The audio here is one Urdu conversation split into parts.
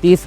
30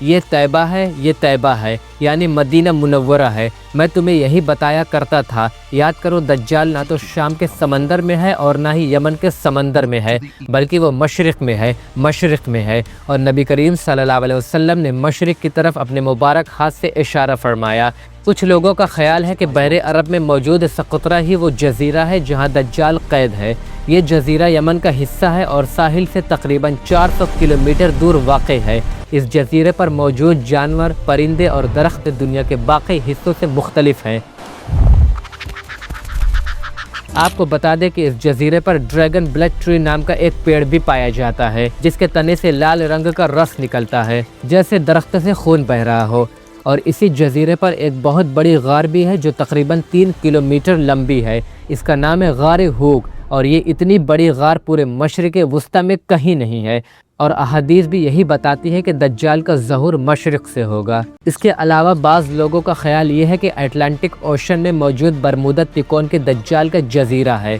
یہ طیبہ ہے یعنی مدینہ منورہ ہے۔ میں تمہیں یہی بتایا کرتا تھا، یاد کرو دجال نہ تو شام کے سمندر میں ہے اور نہ ہی یمن کے سمندر میں ہے، بلکہ وہ مشرق میں ہے۔ اور نبی کریم صلی اللہ علیہ وسلم نے مشرق کی طرف اپنے مبارک ہاتھ سے اشارہ فرمایا۔ کچھ لوگوں کا خیال ہے کہ بحر عرب میں موجود سقطرہ ہی وہ جزیرہ ہے جہاں دجال قید ہے۔ یہ جزیرہ یمن کا حصہ ہے اور ساحل سے تقریباً 400 کلومیٹر دور واقع ہے۔ اس جزیرے پر موجود جانور، پرندے اور درخت دنیا کے باقی حصوں سے مختلف ہیں۔ آپ کو بتا دیں کہ اس جزیرے پر ڈریگن بلڈ ٹری نام کا ایک پیڑ بھی پایا جاتا ہے، جس کے تنے سے لال رنگ کا رس نکلتا ہے جیسے درخت سے خون بہہ رہا ہو۔ اور اسی جزیرے پر ایک بہت بڑی غار بھی ہے جو تقریباً 3 کلومیٹر لمبی ہے۔ اس کا نام ہے غار ہوگ، اور یہ اتنی بڑی غار پورے مشرق وسطیٰ میں کہیں نہیں ہے۔ اور احادیث بھی یہی بتاتی ہے کہ دجال کا ظہور مشرق سے ہوگا۔ اس کے علاوہ بعض لوگوں کا خیال یہ ہے کہ اٹلانٹک اوشن میں موجود برمودا تکون کے دجال کا جزیرہ ہے،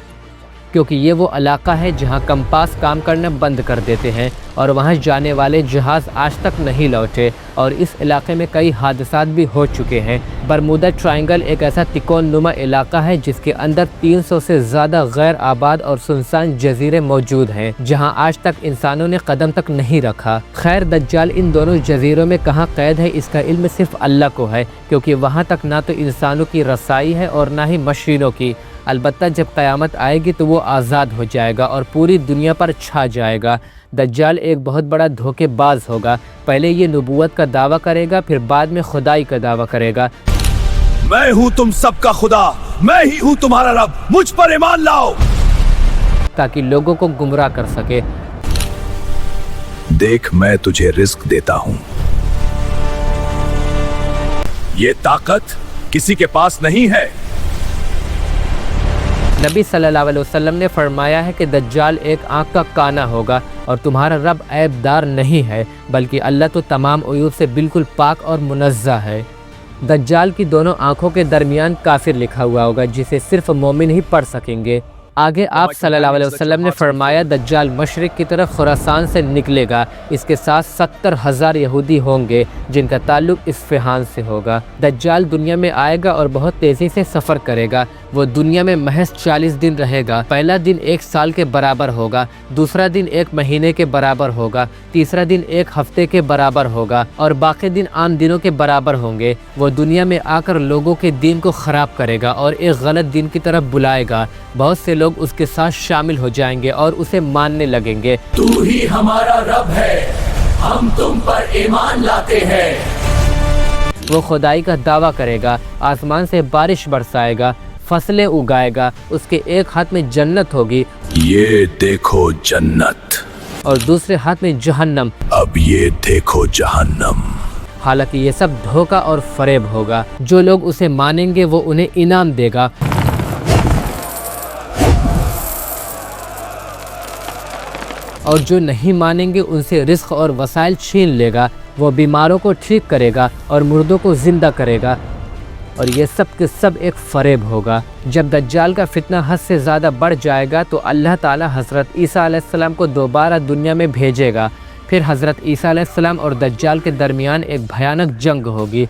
کیونکہ یہ وہ علاقہ ہے جہاں کمپاس کام کرنا بند کر دیتے ہیں اور وہاں جانے والے جہاز آج تک نہیں لوٹے، اور اس علاقے میں کئی حادثات بھی ہو چکے ہیں۔ برمودا ٹرائنگل ایک ایسا تکون نما علاقہ ہے جس کے اندر 300 سے زیادہ غیر آباد اور سنسان جزیرے موجود ہیں جہاں آج تک انسانوں نے قدم تک نہیں رکھا۔ خیر دجال ان دونوں جزیروں میں کہاں قید ہے اس کا علم صرف اللہ کو ہے، کیونکہ وہاں تک نہ تو انسانوں کی رسائی ہے اور نہ ہی مشینوں کی۔ البتہ جب قیامت آئے گی تو وہ آزاد ہو جائے گا اور پوری دنیا پر چھا جائے گا۔ دجال ایک بہت بڑا دھوکے باز ہوگا، پہلے یہ نبوت کا دعویٰ کرے گا، پھر بعد میں خدائی کا دعویٰ کرے گا۔ میں ہوں تم سب کا خدا، میں ہی ہوں تمہارا رب، مجھ پر ایمان لاؤ، تاکہ لوگوں کو گمراہ کر سکے۔ دیکھ میں تجھے رزق دیتا ہوں، یہ طاقت کسی کے پاس نہیں ہے۔ نبی صلی اللہ علیہ وسلم نے فرمایا ہے کہ دجال ایک آنکھ کا کانا ہوگا، اور تمہارا رب عیب دار نہیں ہے بلکہ اللہ تو تمام عیوب سے بالکل پاک اور منزہ ہے۔ دجال کی دونوں آنکھوں کے درمیان کافر لکھا ہوا ہوگا جسے صرف مومن ہی پڑھ سکیں گے۔ آگے آپ صلی اللہ علیہ وسلم نے فرمایا دجال مشرق کی طرف خراسان سے نکلے گا، اس کے ساتھ 70,000 یہودی ہوں گے جن کا تعلق اصفہان سے ہوگا۔ دجال دنیا میں آئے گا اور بہت تیزی سے سفر کرے گا۔ وہ دنیا میں محض 40 دن رہے گا۔ پہلا دن 1 سال کے برابر ہوگا، دوسرا دن 1 مہینے کے برابر ہوگا، تیسرا دن 1 ہفتے کے برابر ہوگا، اور باقی دن عام دنوں کے برابر ہوں گے۔ وہ دنیا میں آ کر لوگوں کے دین کو خراب کرے گا اور ایک غلط دین کی طرف بلائے گا۔ بہت سے لوگ اس کے ساتھ شامل ہو جائیں گے اور اسے ماننے لگیں گے۔ تو ہی ہمارا رب ہے، ہم تم پر ایمان لاتے ہیں۔ وہ خدائی کا دعویٰ کرے گا، آسمان سے بارش برسائے گا، فصلیں اگائے گا، اس کے ایک ہاتھ میں جنت ہوگی یہ دیکھو جنت، اور دوسرے ہاتھ میں جہنم، اب یہ دیکھو جہنم۔ حالانکہ یہ سب دھوکہ اور فریب ہوگا۔ جو لوگ اسے مانیں گے وہ انہیں انعام دے گا، اور جو نہیں مانیں گے ان سے رزق اور وسائل چھین لے گا۔ وہ بیماروں کو ٹھیک کرے گا اور مردوں کو زندہ کرے گا، اور یہ سب کے سب ایک فریب ہوگا۔ جب دجال کا فتنہ حد سے زیادہ بڑھ جائے گا تو اللہ تعالی حضرت عیسیٰ علیہ السلام کو دوبارہ دنیا میں بھیجے گا۔ پھر حضرت عیسیٰ علیہ السلام اور دجال کے درمیان ایک بھیانک جنگ ہوگی۔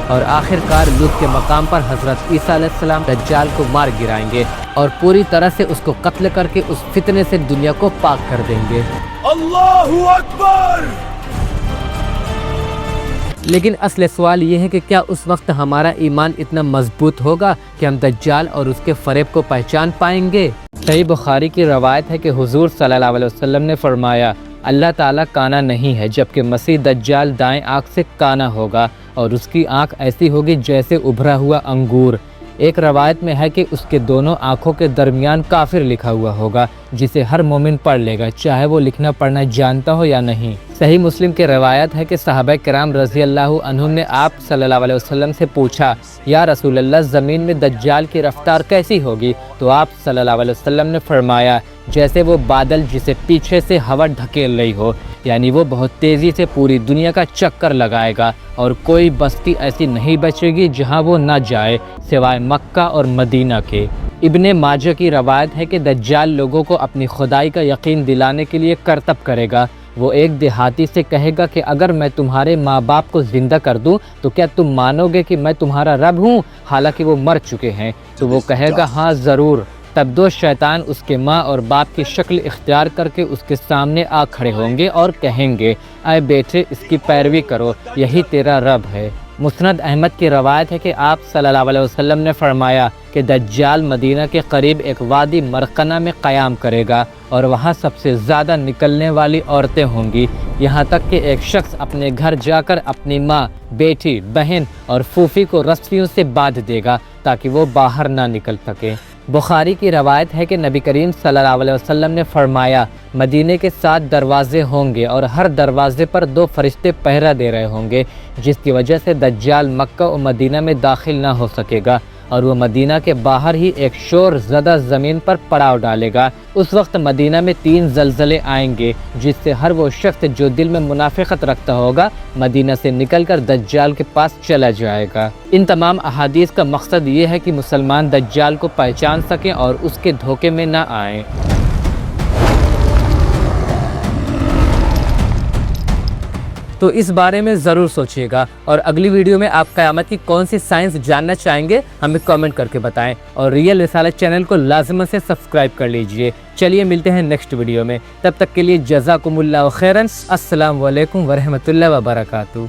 اور آخر کار لوط کے مقام پر حضرت عیسیٰ علیہ السلام دجال کو مار گرائیں گے اور پوری طرح سے اس کو قتل کر کے اس فتنے سے دنیا کو پاک کر دیں گے۔ اللہ اکبر! لیکن اصل سوال یہ ہے کہ کیا اس وقت ہمارا ایمان اتنا مضبوط ہوگا کہ ہم دجال اور اس کے فریب کو پہچان پائیں گے؟ صحیح بخاری کی روایت ہے کہ حضور صلی اللہ علیہ وسلم نے فرمایا اللہ تعالیٰ کانا نہیں ہے، جبکہ مسیح دجال دائیں آنکھ سے کانا ہوگا اور اس کی آنکھ ایسی ہوگی جیسے ابھرا ہوا انگور۔ ایک روایت میں ہے کہ اس کے دونوں آنکھوں کے درمیان کافر لکھا ہوا ہوگا، جسے ہر مومن پڑھ لے گا، چاہے وہ لکھنا پڑھنا جانتا ہو یا نہیں۔ صحیح مسلم کی روایت ہے کہ صحابہ کرام رضی اللہ عنہم نے آپ صلی اللہ علیہ وسلم سے پوچھا، یا رسول اللہ زمین میں دجال کی رفتار کیسی ہوگی؟ تو آپ صلی اللہ علیہ وسلم نے فرمایا، جیسے وہ بادل جسے پیچھے سے ہوا ڈھکیل رہی ہو، یعنی وہ بہت تیزی سے پوری دنیا کا چکر لگائے گا اور کوئی بستی ایسی نہیں بچے گی جہاں وہ نہ جائے سوائے مکہ اور مدینہ کے۔ ابن ماجہ کی روایت ہے کہ دجال لوگوں کو اپنی خدائی کا یقین دلانے کے لیے کرتب کرے گا۔ وہ ایک دیہاتی سے کہے گا کہ اگر میں تمہارے ماں باپ کو زندہ کر دوں تو کیا تم مانو گے کہ میں تمہارا رب ہوں، حالانکہ وہ مر چکے ہیں؟ تو وہ کہے گا ہاں ضرور۔ تب دو شیطان اس کے ماں اور باپ کی شکل اختیار کر کے اس کے سامنے آ کھڑے ہوں گے اور کہیں گے، اے بیٹے اس کی پیروی کرو، یہی تیرا رب ہے۔ مسند احمد کی روایت ہے کہ آپ صلی اللہ علیہ وسلم نے فرمایا کہ دجال مدینہ کے قریب ایک وادی مرقنہ میں قیام کرے گا اور وہاں سب سے زیادہ نکلنے والی عورتیں ہوں گی، یہاں تک کہ ایک شخص اپنے گھر جا کر اپنی ماں، بیٹی، بہن اور پھوپھی کو رسیوں سے باندھ دے گا تاکہ وہ باہر نہ نکل سکے۔ بخاری کی روایت ہے کہ نبی کریم صلی اللہ علیہ وسلم نے فرمایا، مدینے کے 7 دروازے ہوں گے اور ہر دروازے پر 2 فرشتے پہرا دے رہے ہوں گے، جس کی وجہ سے دجال مکہ و مدینہ میں داخل نہ ہو سکے گا اور وہ مدینہ کے باہر ہی ایک شور زدہ زمین پر پڑاؤ ڈالے گا۔ اس وقت مدینہ میں 3 زلزلے آئیں گے جس سے ہر وہ شخص جو دل میں منافقت رکھتا ہوگا مدینہ سے نکل کر دجال کے پاس چلا جائے گا۔ ان تمام احادیث کا مقصد یہ ہے کہ مسلمان دجال کو پہچان سکیں اور اس کے دھوکے میں نہ آئیں۔ تو اس بارے میں ضرور سوچیے گا، اور اگلی ویڈیو میں آپ قیامت کی کون سی سائنس جاننا چاہیں گے ہمیں کامنٹ کر کے بتائیں، اور ریئل رسالت چینل کو لازم سے سبسکرائب کر لیجئے۔ چلیے ملتے ہیں نیکسٹ ویڈیو میں، تب تک کے لیے جزاکم اللہ خیرن۔ السلام علیکم ورحمۃ اللہ وبرکاتہ۔